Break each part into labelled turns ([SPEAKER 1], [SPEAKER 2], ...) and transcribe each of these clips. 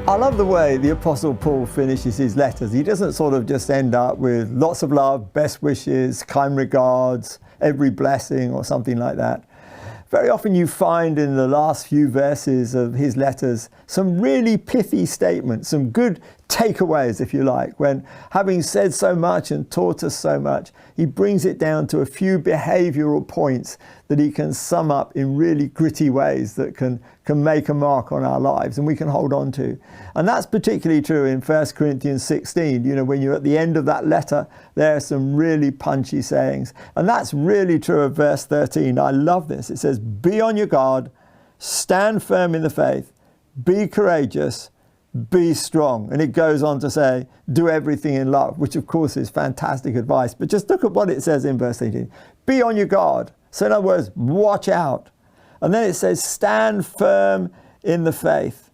[SPEAKER 1] I love the way the Apostle Paul finishes his letters. He doesn't sort of just end up with lots of love, best wishes, kind regards, every blessing or something like that. Very often you find in the last few verses of his letters some really pithy statements, some good takeaways, if you like, when having said so much and taught us so much, he brings it down to a few behavioural points that he can sum up in really gritty ways that can make a mark on our lives and we can hold on to. And that's particularly true in 1 Corinthians 16. You know, when you're at the end of that letter, there are some really punchy sayings. And that's really true of verse 13. I love this. It says, be on your guard, stand firm in the faith, be courageous, be strong. And it goes on to say, do everything in love, which of course is fantastic advice. But just look at what it says in verse 18. Be on your guard. So in other words, watch out. And then it says, stand firm in the faith.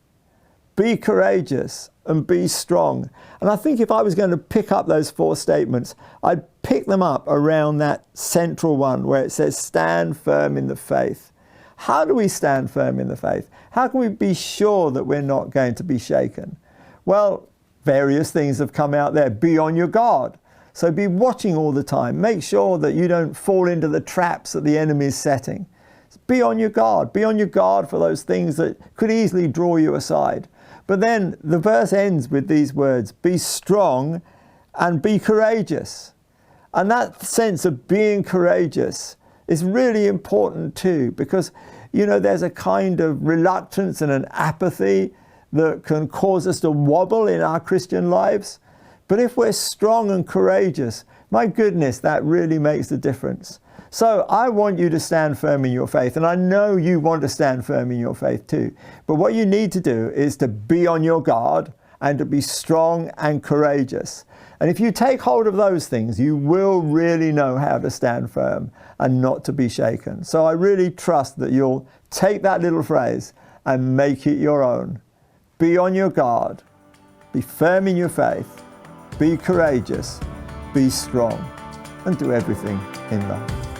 [SPEAKER 1] Be courageous and be strong. And I think if I was going to pick up those four statements, I'd pick them up around that central one where it says, stand firm in the faith. How do we stand firm in the faith? How can we be sure that we're not going to be shaken? Well, various things have come out there. Be on your guard. So be watching all the time. Make sure that you don't fall into the traps that the enemy is setting. Be on your guard. Be on your guard for those things that could easily draw you aside. But then the verse ends with these words, be strong and be courageous. And that sense of being courageous is really important too, because, you know, there's a kind of reluctance and an apathy that can cause us to wobble in our Christian lives. But if we're strong and courageous, my goodness, that really makes a difference. So I want you to stand firm in your faith, and I know you want to stand firm in your faith too. But what you need to do is to be on your guard and to be strong and courageous. And if you take hold of those things, you will really know how to stand firm and not to be shaken. So I really trust that you'll take that little phrase and make it your own. Be on your guard, be firm in your faith, be courageous, be strong, and do everything in love.